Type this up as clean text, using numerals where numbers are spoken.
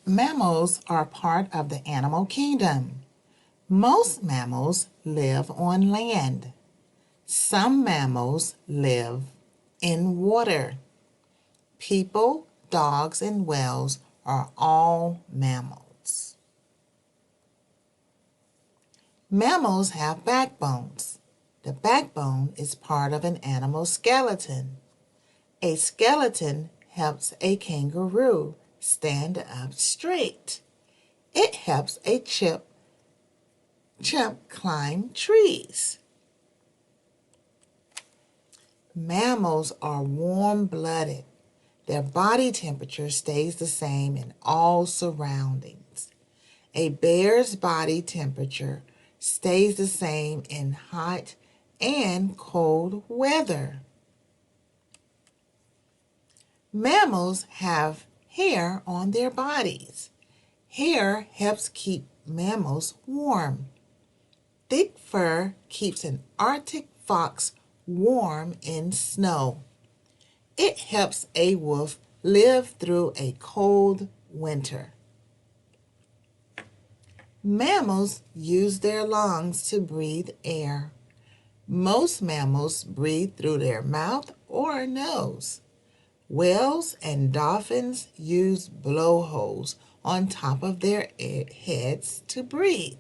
Mammals are part of the animal kingdom. Most mammals live on land. Some mammals live in water. People, dogs, and whales are all mammals. Mammals have backbones. The backbone is part of an animal's skeleton. A skeleton helps a kangaroo stand up straight. It helps a chimp climb trees. Mammals are warm-blooded. Their body temperature stays the same in all surroundings. A bear's body temperature stays the same in hot and cold weather. Mammals have hair on their bodies. Hair helps keep mammals warm. Thick fur keeps an Arctic fox warm in snow. It helps a wolf live through a cold winter. Mammals use their lungs to breathe air. Most mammals breathe through their mouth or nose. Whales and dolphins use blowholes on top of their heads to breathe.